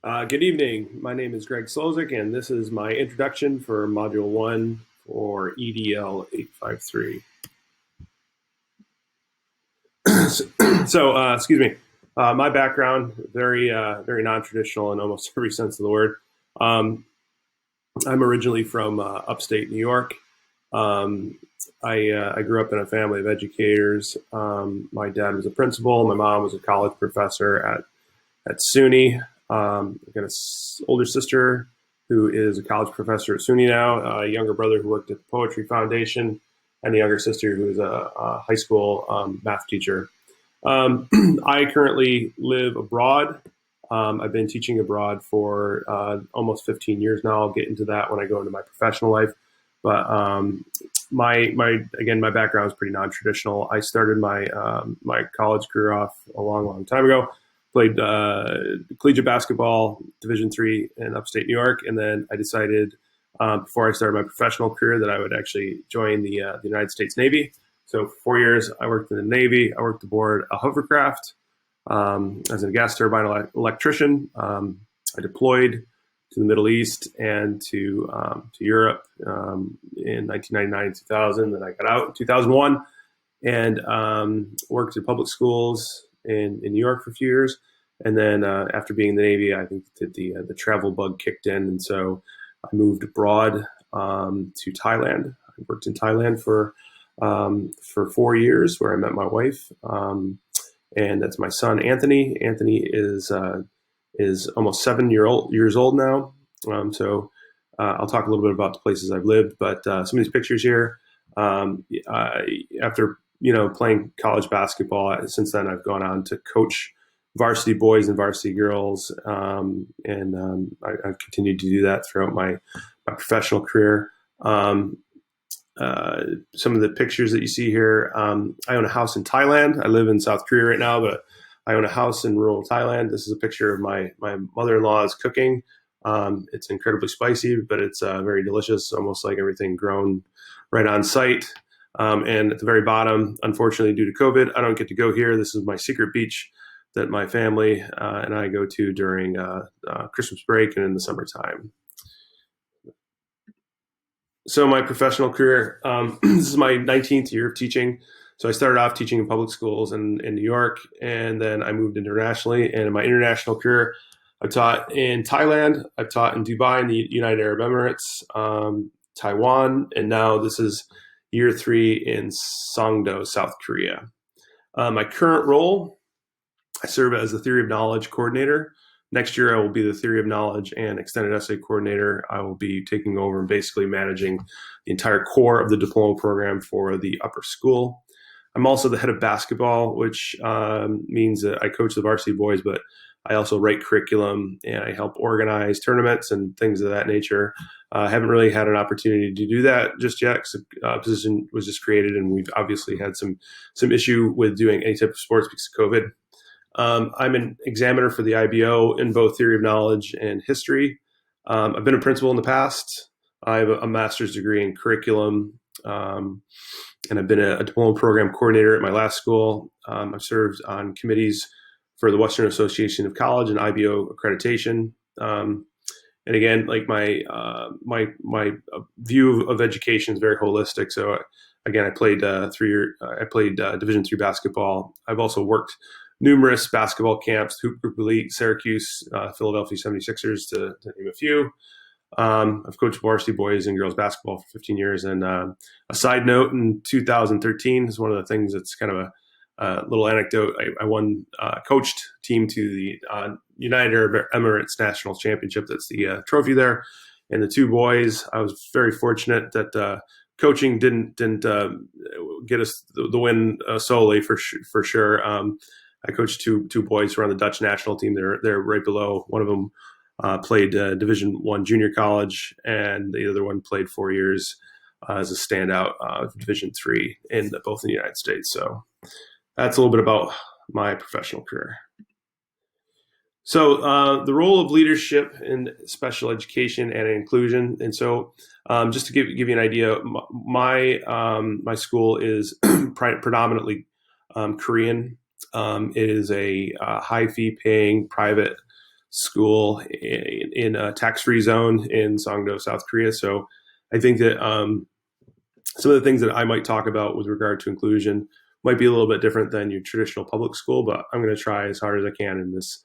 Good evening. My name is Greg Slozik, and this is my introduction for Module 1 for EDL 853. Excuse me. My background, very non-traditional in almost every sense of the word. I'm originally from upstate New York. I grew up in a family of educators. My dad was a principal. My mom was a college professor at SUNY. I've got an older sister who is a college professor at SUNY now, a younger brother who worked at the Poetry Foundation, and a younger sister who is a high school math teacher. I currently live abroad. I've been teaching abroad for almost 15 years now. I'll get into that when I go into my professional life. But my background is pretty non-traditional. I started my college career off a long time ago. Played collegiate basketball, Division III in upstate New York, and then I decided before I started my professional career that I would actually join the United States Navy. So for 4 years, I worked in the Navy. I worked aboard a hovercraft as a gas turbine electrician. I deployed to the Middle East and to Europe in 1999 and 2000. Then I got out in 2001 and worked in public schools in New York for a few years. And then after being in the Navy, I think that the travel bug kicked in. And so I moved abroad to Thailand. I worked in Thailand for 4 years, where I met my wife. And that's my son, Anthony. Anthony is almost 7 years old now. I'll talk a little bit about the places I've lived, but some of these pictures here, after playing college basketball, since then I've gone on to coach varsity boys and varsity girls, and I've continued to do that throughout my professional career. Some of the pictures that you see here, I own a house in Thailand. I live in South Korea right now, but I own a house in rural Thailand. This is a picture of my mother-in-law's cooking. It's incredibly spicy, but it's very delicious, almost like everything grown right on site. And at the very bottom, unfortunately, due to COVID, I don't get to go here. This is my secret beach that my family and I go to during Christmas break and in the summertime. So my professional career, this is my 19th year of teaching. So I started off teaching in public schools in New York, and then I moved internationally. And in my international career, I've taught in Thailand, I've taught in Dubai in the United Arab Emirates, Taiwan, and now this is year 3 in Songdo, South Korea. My current role, I serve as the Theory of Knowledge Coordinator. Next year, I will be the Theory of Knowledge and Extended Essay Coordinator. I will be taking over and basically managing the entire core of the diploma program for the upper school. I'm also the head of basketball, which means that I coach the varsity boys, but I also write curriculum and I help organize tournaments and things of that nature. I haven't really had an opportunity to do that just yet because the position was just created, and we've obviously had some issue with doing any type of sports because of COVID. I'm an examiner for the IBO in both Theory of Knowledge and History. I've been a principal in the past. I have a master's degree in curriculum, and I've been a diploma program coordinator at my last school. I've served on committees for the Western Association of College and IBO accreditation. And again, like my view of education is very holistic. So again, I played Division III basketball. I've also worked numerous basketball camps, Hoop Group Elite, Syracuse, Philadelphia 76ers, to name a few. I've coached varsity boys and girls basketball for 15 years. And a side note, in 2013 is one of the things that's kind of a little anecdote. I won coached team to the United Arab Emirates National Championship. That's the trophy there. And the two boys, I was very fortunate that coaching didn't get us the win solely for sure. I coached two boys who are on the Dutch national team. They're right below. One of them played Division I junior college, and the other one played 4 years as a standout Division III both in the United States. So that's a little bit about my professional career. So the role of leadership in special education and inclusion. And so just to give you an idea, my school is predominantly Korean. It is a high fee paying private school in a tax-free zone in Songdo, South Korea. So I think that some of the things that I might talk about with regard to inclusion might be a little bit different than your traditional public school, but I'm going to try as hard as I can in this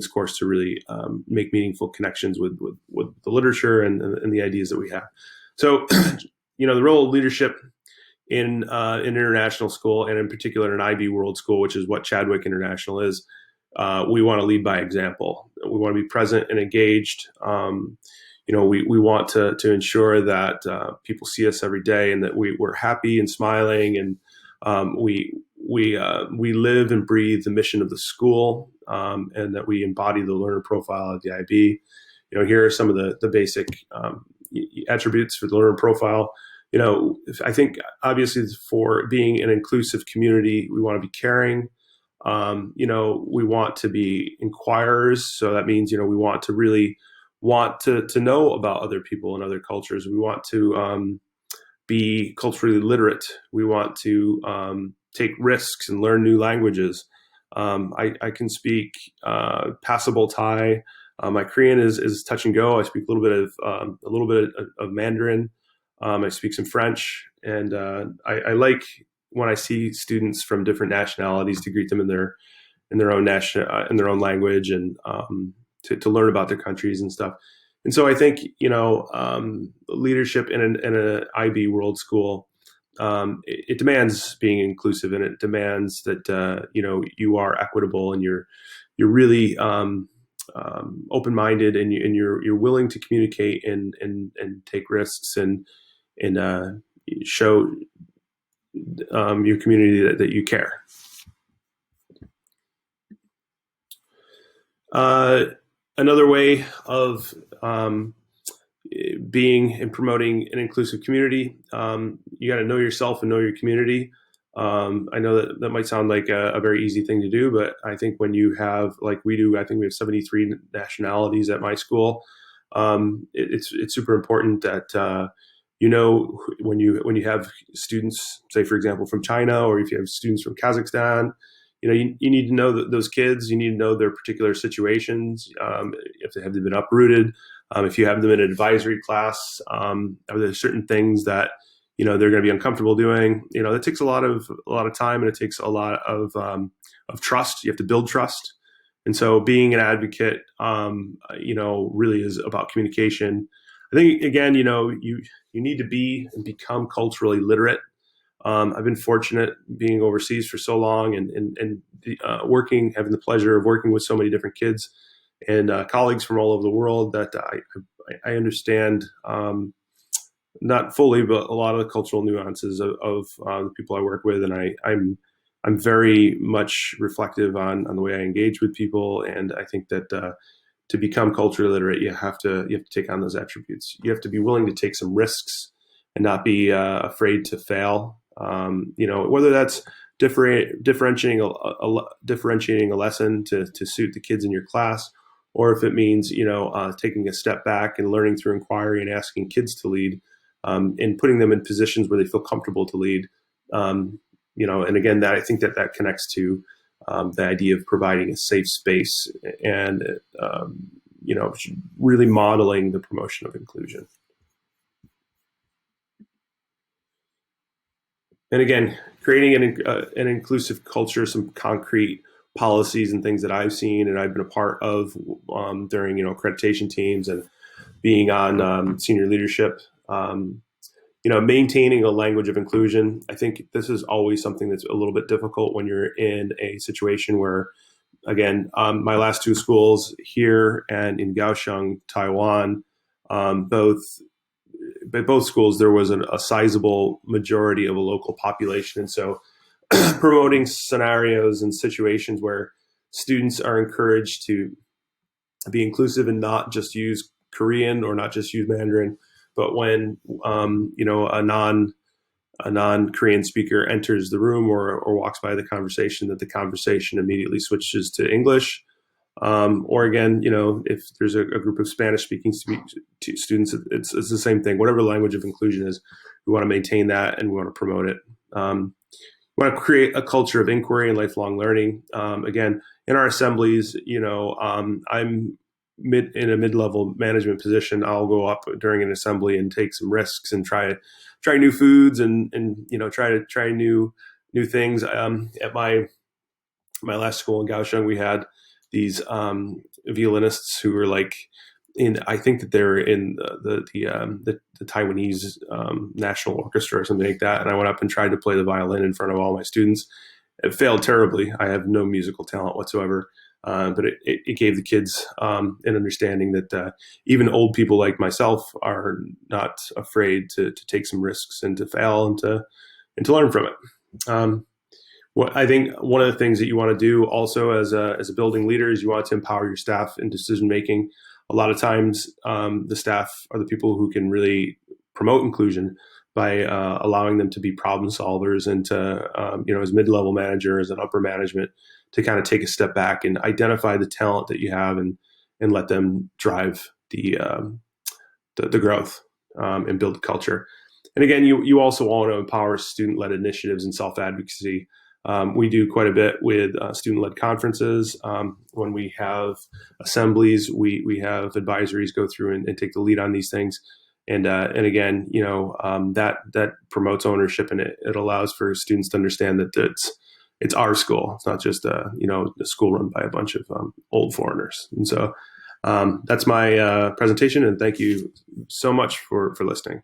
course to really make meaningful connections with the literature and the ideas that we have. So, the role of leadership in international school, and in particular in IB World School, which is what Chadwick International is, we want to lead by example. We want to be present and engaged. We want to ensure that people see us every day, and that we're happy and smiling, and we live and breathe the mission of the school, and that we embody the learner profile of the IB. Here are some of the basic attributes for the learner profile. I think obviously for being an inclusive community, we want to be caring. We want to be inquirers. So that means, we want to really want to know about other people and other cultures. We want to be culturally literate. We want to take risks and learn new languages. I can speak passable Thai. My Korean is touch and go. I speak a little bit of Mandarin. I speak some French, and I like when I see students from different nationalities to greet them in their own language, and to learn about their countries and stuff. And so I think leadership in an IB World School, it demands being inclusive, and it demands that you are equitable, and you're really open-minded, and you're willing to communicate and take risks and show your community that you care. Another way of being and promoting an inclusive community, you got to know yourself and know your community. I know that might sound like a very easy thing to do, but I think when you have, like we do, I think we have 73 nationalities at my school. It's super important that when you have students, say for example from China, or if you have students from Kazakhstan, you need to know those kids. You need to know their particular situations. If they have been uprooted, if you have them in an advisory class, are there certain things that they're going to be uncomfortable doing? It takes a lot of time, and it takes a lot of trust. You have to build trust, and so being an advocate, really is about communication. I think again, you need to be and become culturally literate. I've been fortunate being overseas for so long, and having the pleasure of working with so many different kids and colleagues from all over the world, that I understand, not fully, but a lot of the cultural nuances of the people I work with, and I'm very much reflective on the way I engage with people, and I think that to become culturally literate, you have to take on those attributes. You have to be willing to take some risks and not be afraid to fail. Whether that's differentiating a lesson to suit the kids in your class, or if it means taking a step back and learning through inquiry and asking kids to lead, and putting them in positions where they feel comfortable to lead. And again, that I think that connects to the idea of providing a safe space, and really modeling the promotion of inclusion. And again, creating an inclusive culture, some concrete policies and things that I've seen and I've been a part of during accreditation teams and being on senior leadership. Maintaining a language of inclusion. I think this is always something that's a little bit difficult when you're in a situation where, again, my last two schools here and in Kaohsiung, Taiwan, both schools, there was a sizable majority of a local population. And so promoting scenarios and situations where students are encouraged to be inclusive and not just use Korean or not just use Mandarin, but when a non-Korean speaker enters the room or walks by the conversation, that the conversation immediately switches to English. Or again, if there's a group of Spanish-speaking students, it's the same thing. Whatever language of inclusion is, we want to maintain that and we want to promote it. We want to create a culture of inquiry and lifelong learning. Again, in our assemblies, I'm in a mid-level management position. I'll go up during an assembly and take some risks and try new foods and try new things. At my last school in Kaohsiung, we had these violinists who were like I think that they're in the Taiwanese national orchestra or something like that. And I went up and tried to play the violin in front of all my students. It failed terribly. I have no musical talent whatsoever. But it gave the kids an understanding that even old people like myself are not afraid to take some risks and to fail and to learn from it. What I think one of the things that you want to do also as a building leader is you want to empower your staff in decision making. A lot of times, the staff are the people who can really promote inclusion by allowing them to be problem solvers and to, as mid-level managers and upper management, to kind of take a step back and identify the talent that you have and let them drive the growth and build the culture. And again, you also want to empower student-led initiatives and self-advocacy. We do quite a bit with student-led conferences. When we have assemblies, we have advisories go through and take the lead on these things. And again, that promotes ownership, and it allows for students to understand that it's our school. It's not just a school run by a bunch of old foreigners. And so that's my presentation, and thank you so much for listening.